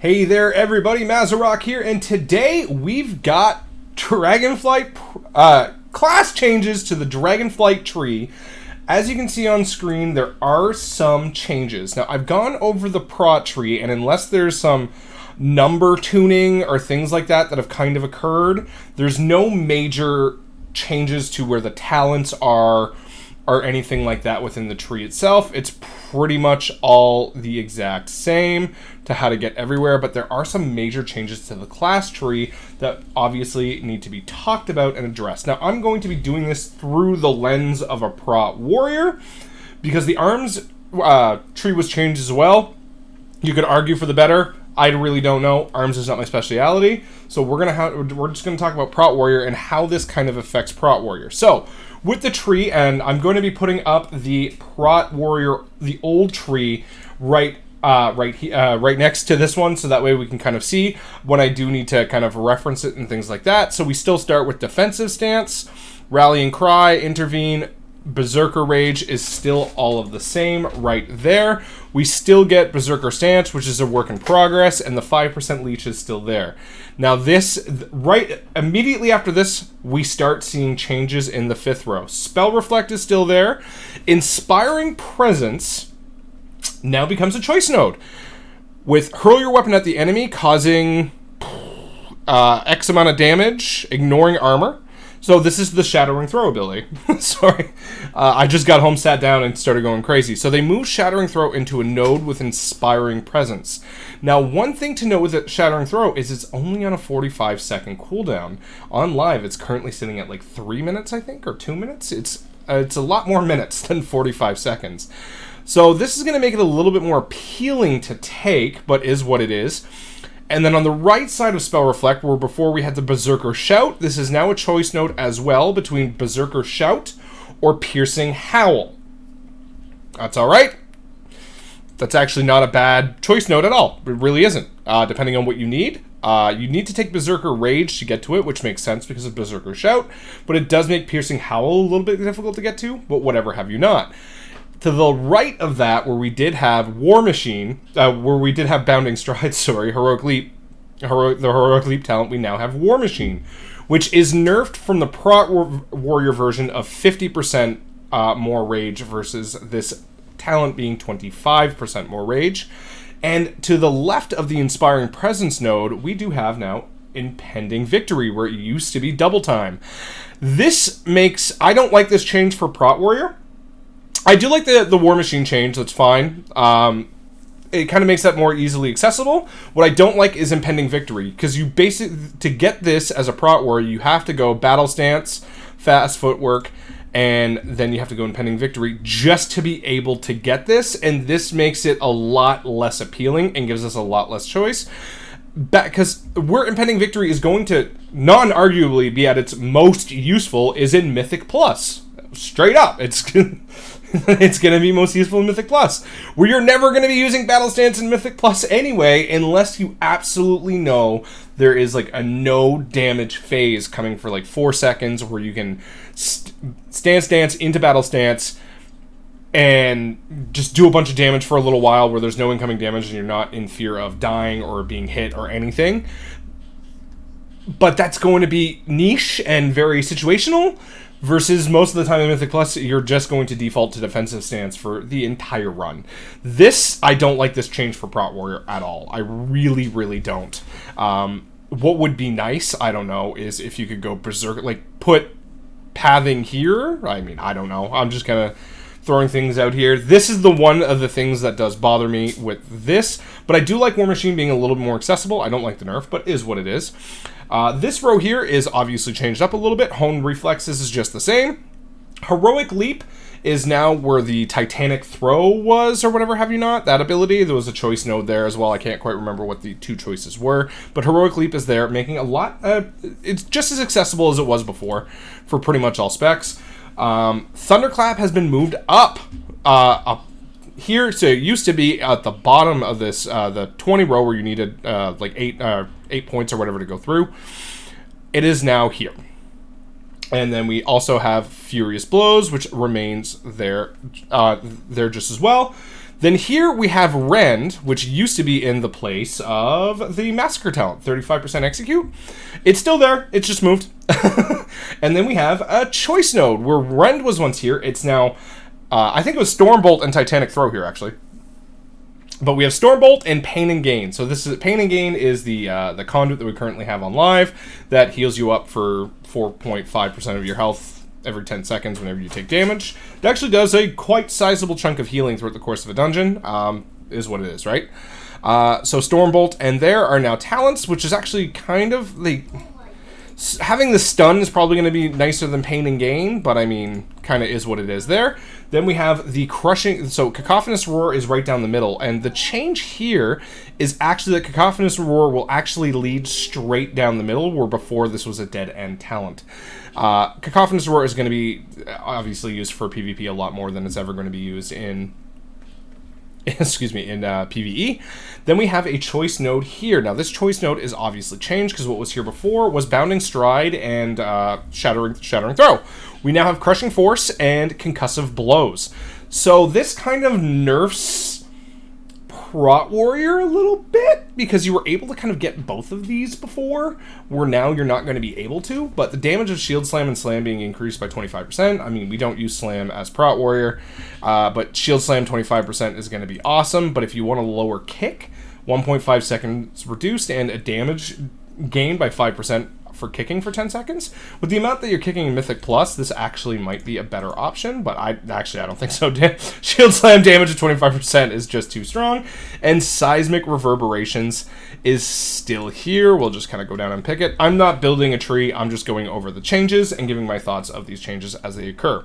Hey there everybody, Mazarok here, and today we've got Dragonflight class changes to the Dragonflight tree. As you can see on screen, there are some changes. Now, I've gone over the Prot tree, and unless there's some number tuning or things like that that have kind of occurred, there's no major changes to where the talents are or anything like that within the tree itself. It's pretty much all the exact same to how to get everywhere, but there are some major changes to the class tree that obviously need to be talked about and addressed. Now, I'm going to be doing this through the lens of a Prot warrior because the arms tree was changed as well. You could argue for the better. I really don't know. Arms is not my speciality. So we're just gonna talk about Prot warrior and how this kind of affects Prot warrior. So with the tree, and I'm going to be putting up the Prot warrior, the old tree, right next to this one, so that way we can kind of see when I do need to kind of reference it and things like that. So we still start with defensive stance, rallying cry, intervene. Berserker Rage is still all of the same right there. We still get Berserker Stance, which is a work in progress, and the 5% leech is still there. Now this, right immediately after this, we start seeing changes in the 5th row. Spell Reflect is still there. Inspiring Presence now becomes a choice node. With hurl your weapon at the enemy, causing X amount of damage, ignoring armor. So this is the Shattering Throw ability. Sorry. I just got home, sat down, and started going crazy. So they moved Shattering Throw into a node with Inspiring Presence. Now, one thing to note with the Shattering Throw is it's only on a 45-second cooldown. On live, it's currently sitting at like 3 minutes, I think, or 2 minutes. It's a lot more minutes than 45 seconds. So this is going to make it a little bit more appealing to take, but is what it is. And then on the right side of Spell Reflect, where before we had the Berserker Shout, this is now a choice node as well between Berserker Shout or Piercing Howl. That's alright. That's actually not a bad choice node at all. It really isn't, depending on what you need. You need to take Berserker Rage to get to it, which makes sense because of Berserker Shout, but it does make Piercing Howl a little bit difficult to get to, but whatever have you not. To the right of that, where we did have War Machine, where we did have Bounding Stride, Heroic Leap, the Heroic Leap talent, we now have War Machine, which is nerfed from the Prot Warrior version of 50% more rage versus this talent being 25% more rage. And to the left of the Inspiring Presence node, we do have now Impending Victory, where it used to be double time. This makes... I don't like this change for Prot Warrior. I do like the War Machine change, that's fine. It kind of makes that more easily accessible. What I don't like is Impending Victory, because you basically, to get this as a Prot Warrior, you have to go Battle Stance, Fast Footwork, and then you have to go Impending Victory just to be able to get this, and this makes it a lot less appealing and gives us a lot less choice. Because where Impending Victory is going to non-arguably be at its most useful is in Mythic Plus. Straight up, it's it's going to be most useful in Mythic Plus, where you're never going to be using Battle Stance in Mythic Plus anyway, unless you absolutely know there is like a no damage phase coming for like 4 seconds where you can stance into Battle Stance and just do a bunch of damage for a little while where there's no incoming damage and you're not in fear of dying or being hit or anything. But that's going to be niche and very situational. Versus most of the time in Mythic Plus, you're just going to default to defensive stance for the entire run. This, I don't like this change for Prot Warrior at all. I really, really don't. What would be nice, I don't know, is if you could go Berserk, like put pathing here. I mean, I don't know. I'm just kind of throwing things out here. This is the one of the things that does bother me with this. But I do like War Machine being a little bit more accessible. I don't like the nerf, but is what it is. This row here is obviously changed up a little bit. Honed Reflexes is just the same. Heroic Leap is now where the Titanic Throw was, or whatever have you not. That ability, there was a choice node there as well. I can't quite remember what the two choices were. But Heroic Leap is there, making a lot... it's just as accessible as it was before for pretty much all specs. Thunderclap has been moved up here. So it used to be at the bottom of this, the 20 row where you needed like 8 points or whatever to go through. It is now here. And then we also have Furious Blows, which remains there just as well. Then here we have Rend, which used to be in the place of the Massacre talent, 35% execute. It's still there, it's just moved. And then we have a choice node, where Rend was once here. It's now, I think it was Stormbolt and Titanic Throw here, actually. But we have Stormbolt and Pain and Gain. So this is Pain and Gain is the conduit that we currently have on live that heals you up for 4.5% of your health every 10 seconds whenever you take damage. It actually does a quite sizable chunk of healing throughout the course of a dungeon, is what it is, right? So Stormbolt, and there are now talents, which is actually kind of having the stun is probably going to be nicer than Pain and Gain, but I mean, kind of is what it is there. Then we have the crushing, so Cacophonous Roar is right down the middle, and the change here is actually that Cacophonous Roar will actually lead straight down the middle, where before this was a dead end talent. Cacophonous Roar is going to be obviously used for PvP a lot more than it's ever going to be used in PvE. Then we have a choice node here. Now this choice node is obviously changed because what was here before was Bounding Stride and Shattering Throw. We now have Crushing Force and Concussive Blows. So this kind of nerfs Prot Warrior a little bit, because you were able to kind of get both of these before, where now you're not going to be able to. But the damage of Shield Slam and Slam being increased by 25%. I mean, we don't use Slam as Prot Warrior, but Shield Slam 25% is going to be awesome. But if you want a lower kick, 1.5 seconds reduced and a damage gain by 5% for kicking for 10 seconds. With the amount that you're kicking in Mythic Plus, this actually might be a better option, but I don't think so. Shield Slam damage of 25% is just too strong, and Seismic Reverberations is still here. We'll just kind of go down and pick it. I'm not building a tree, I'm just going over the changes and giving my thoughts of these changes as they occur.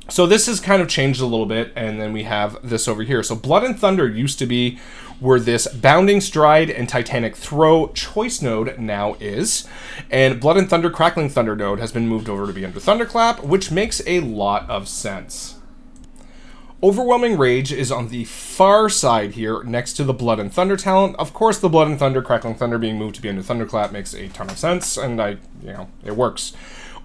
So this has kind of changed a little bit, and then we have this over here. So Blood and Thunder used to be where this Bounding Stride and Titanic Throw choice node now is, and Blood and Thunder Crackling Thunder node has been moved over to be under Thunderclap, which makes a lot of sense. Overwhelming Rage is on the far side here, next to the Blood and Thunder talent. Of course, the Blood and Thunder Crackling Thunder being moved to be under Thunderclap makes a ton of sense, and it works.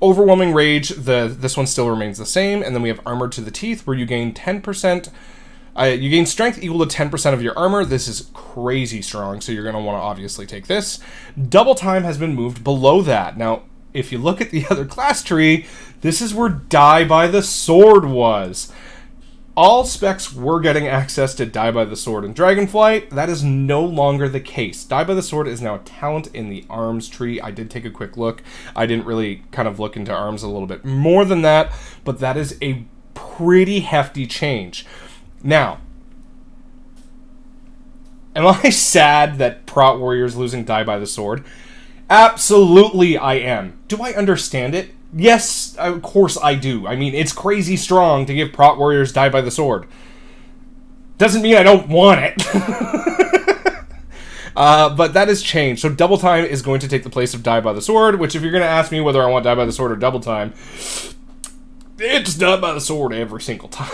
Overwhelming Rage, this one still remains the same, and then we have Armor to the Teeth, where you gain 10%. You gain strength equal to 10% of your armor. This is crazy strong, so you're going to want to obviously take this. Double Time has been moved below that. Now, if you look at the other class tree, this is where Die by the Sword was. All specs were getting access to Die by the Sword in Dragonflight. That is no longer the case. Die by the Sword is now a talent in the arms tree. I did take a quick look. I didn't really kind of look into arms a little bit more than that, but that is a pretty hefty change. Now, am I sad that Prot Warrior is losing Die by the Sword? Absolutely I am. Do I understand it? Yes, of course I do. I mean, it's crazy strong to give Prot Warriors Die by the Sword. Doesn't mean I don't want it. But that has changed. So Double Time is going to take the place of Die by the Sword, which if you're going to ask me whether I want Die by the Sword or Double Time, it's Die by the Sword every single time.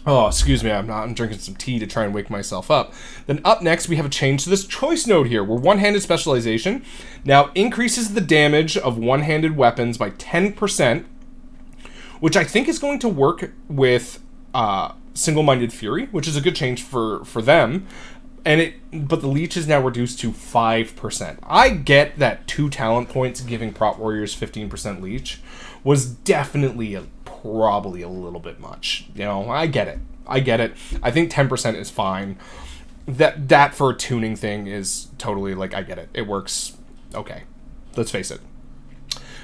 Oh, excuse me, I'm drinking some tea to try and wake myself up. Then up next, we have a change to this choice node here, where One-Handed Specialization now increases the damage of one-handed weapons by 10%, which I think is going to work with Single-Minded Fury, which is a good change for them. But the leech is now reduced to 5%. I get that 2 talent points giving Prot Warriors 15% leech was definitely probably a little bit much. I get it. I think 10% is fine. That for a tuning thing is totally, I get it. It works. Okay. Let's face it.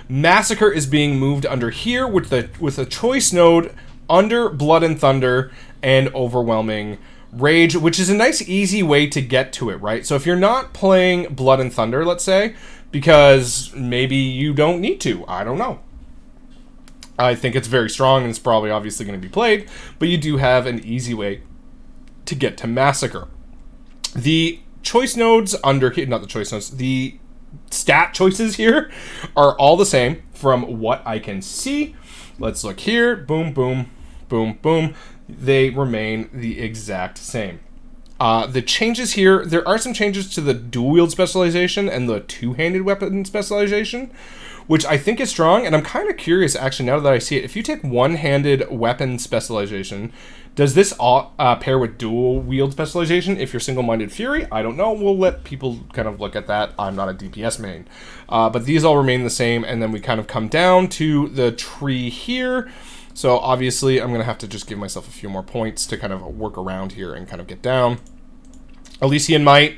Massacre is being moved under here with a choice node under Blood and Thunder and Overwhelming Rage, which is a nice easy way to get to it, right? So if you're not playing Blood and Thunder, let's say, because maybe you don't need to, I don't know. I think it's very strong and it's probably obviously going to be played, but you do have an easy way to get to Massacre. The choice nodes under here, not the choice nodes, the stat choices here are all the same from what I can see. Let's look here. Boom, boom, boom, boom. They remain the exact same. The changes here, there are some changes to the dual wield specialization and the two-handed weapon specialization, which I think is strong, and I'm kind of curious, actually, now that I see it. If you take one-handed weapon specialization, does this pair with dual wield specialization if you're single-minded Fury? I don't know. We'll let people kind of look at that. I'm not a DPS main. But these all remain the same, and then we kind of come down to the tree here. So obviously, I'm going to have to just give myself a few more points to kind of work around here and kind of get down. Elysian Might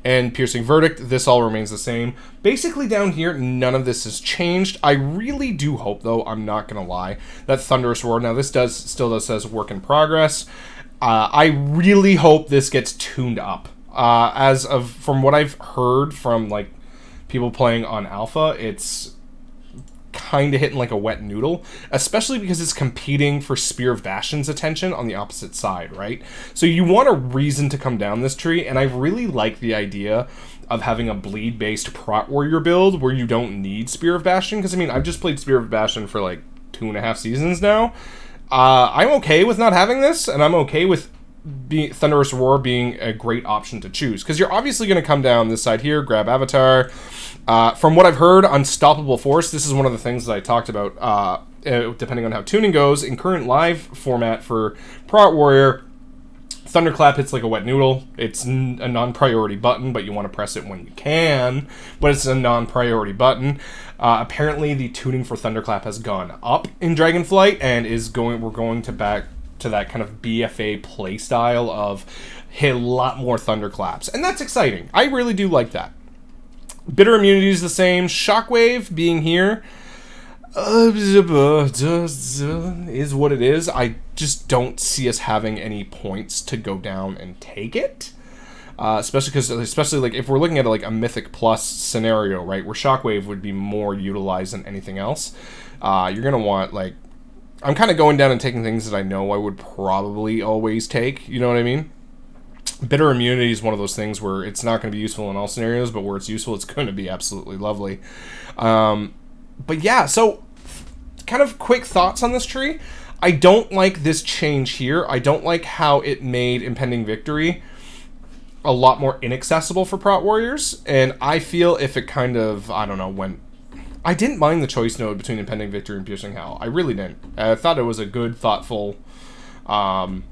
and Piercing Verdict, this all remains the same. Basically down here, none of this has changed. I really do hope, though, I'm not going to lie, that Thunderous Roar, now this still says work in progress. I really hope this gets tuned up. From what I've heard from like people playing on Alpha, it's kind of hitting like a wet noodle, especially because it's competing for Spear of Bastion's attention on the opposite side, right? So you want a reason to come down this tree, and I really like the idea of having a bleed-based Prot Warrior build where you don't need Spear of Bastion, because, I mean, I've just played Spear of Bastion for like 2.5 seasons now. I'm okay with not having this, and I'm okay with Thunderous Roar being a great option to choose, because you're obviously going to come down this side here, grab Avatar. From what I've heard, Unstoppable Force, this is one of the things that I talked about, depending on how tuning goes, in current live format for Prot Warrior, Thunderclap hits like a wet noodle. It's a non-priority button, but you want to press it when you can, but it's a non-priority button. Apparently, the tuning for Thunderclap has gone up in Dragonflight, and we're going to back to that kind of BFA playstyle of hit a lot more Thunderclaps, and that's exciting. I really do like that. Bitter Immunity is the same. Shockwave being here is what it is. I just don't see us having any points to go down and take it. Especially like if we're looking at like a Mythic Plus scenario, right, where Shockwave would be more utilized than anything else. You're going to want, like, I'm kind of going down and taking things that I know I would probably always take, you know what I mean? Bitter Immunity is one of those things where it's not going to be useful in all scenarios, but where it's useful, it's going to be absolutely lovely. But yeah, so kind of quick thoughts on this tree. I don't like this change here. I don't like how it made Impending Victory a lot more inaccessible for Prot Warriors, and I feel if it kind of, I don't know, I didn't mind the choice node between Impending Victory and Piercing Howl. I really didn't. I thought it was a good, thoughtful and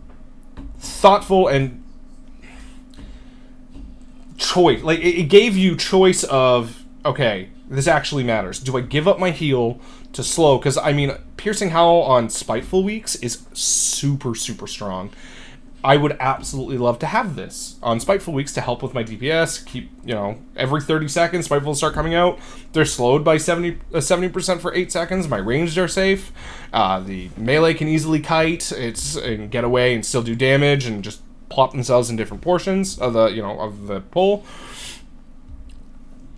choice. Like, it gave you choice of, okay, this actually matters. Do I give up my heal to slow? Because, I mean, Piercing Howl on Spiteful Weeks is super, super strong. I would absolutely love to have this on Spiteful Weeks to help with my DPS. Keep, every 30 seconds, Spiteful start coming out. They're slowed by 70% for 8 seconds. My ranged are safe. The melee can easily kite. And get away and still do damage and just plop themselves in different portions of the pull.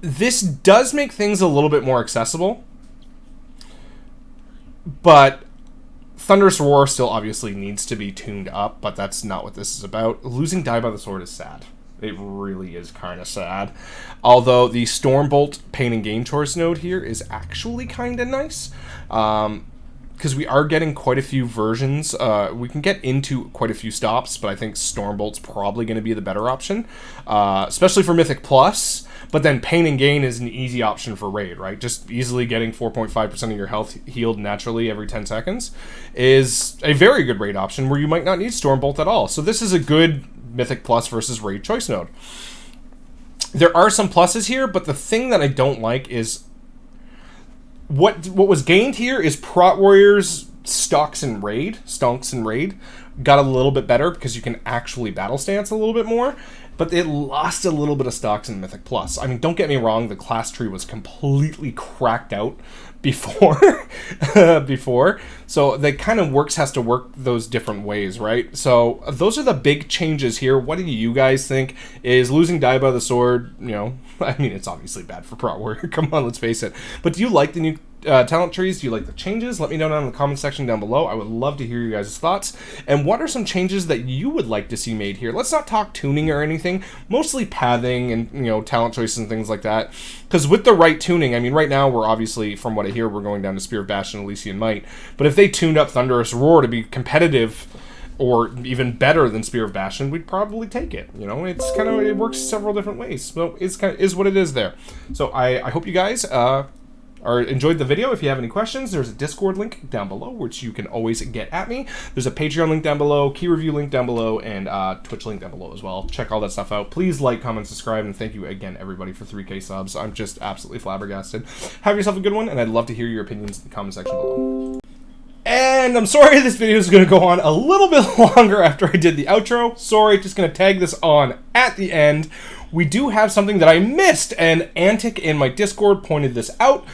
This does make things a little bit more accessible, but Thunderous Roar still obviously needs to be tuned up, but that's not what this is about. Losing Die by the Sword is sad. It really is kind of sad. Although the Stormbolt Pain and Gain choice node here is actually kind of nice. Because we are getting quite a few versions. We can get into quite a few stops, but I think Stormbolt's probably going to be the better option. Especially for Mythic Plus. But then Pain and Gain is an easy option for Raid, right? Just easily getting 4.5% of your health healed naturally every 10 seconds is a very good Raid option where you might not need Stormbolt at all. So this is a good Mythic Plus versus Raid choice node. There are some pluses here, but the thing that I don't like is what was gained here is Prot Warriors stonks and raid got a little bit better because you can actually battle stance a little bit more, but it lost a little bit of stocks in Mythic Plus. I mean, don't get me wrong, the class tree was completely cracked out before, so that kind of has to work those different ways, right? So those are the big changes here. What do you guys think? Is losing Die by the Sword, I mean, it's obviously bad for Prot Warrior, come on, let's face it, but do you like the new talent trees? Do you like the changes? Let me know down in the comment section down below. I would love to hear you guys' thoughts. And what are some changes that you would like to see made here? Let's not talk tuning or anything. Mostly pathing and, talent choices and things like that. Because with the right tuning, I mean, right now we're obviously, from what I hear, we're going down to Spear of Bastion and Elysian Might. But if they tuned up Thunderous Roar to be competitive, or even better than Spear of Bastion, we'd probably take it. You know, it's kind of, it works several different ways. So it's kind of is what it is there. So I hope you guys enjoyed the video. If you have any questions, there's a Discord link down below, which you can always get at me. There's a Patreon link down below, key review link down below, and Twitch link down below as well. Check all that stuff out. Please like, comment, subscribe, and thank you again, everybody, for 3K subs. I'm just absolutely flabbergasted. Have yourself a good one, and I'd love to hear your opinions in the comment section below. And I'm sorry this video is going to go on a little bit longer after I did the outro. Sorry, just going to tag this on at the end. We do have something that I missed, and Antic in my Discord pointed this out.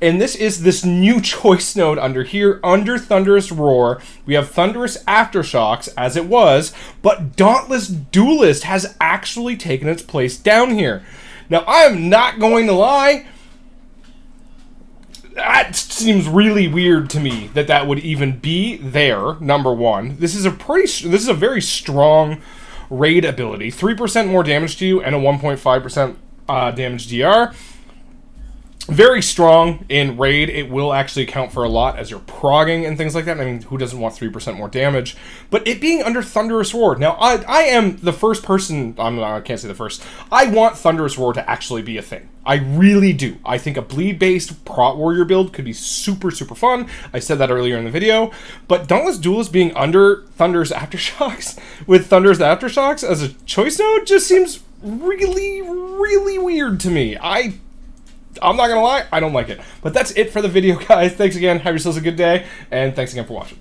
And this is this new choice node under here, under Thunderous Roar. We have Thunderous Aftershocks, as it was, but Dauntless Duelist has actually taken its place down here. Now, I am not going to lie, that seems really weird to me that that would even be there, number one. This is a very strong raid ability. 3% more damage to you and a 1.5% damage DR. Very strong in raid. It will actually count for a lot as you're progging and things like that. I mean, who doesn't want 3% more damage? But it being under Thunderous Roar. Now, I am the first person, I can't say the first. I want Thunderous Roar to actually be a thing. I really do. I think a bleed-based Prot Warrior build could be super, super fun. I said that earlier in the video. But Dauntless Duelist being under Thunderous Aftershocks with Thunderous Aftershocks as a choice node just seems really, really weird to me. I'm not gonna lie, I don't like it. But that's it for the video, guys. Thanks again, have yourselves a good day, and thanks again for watching.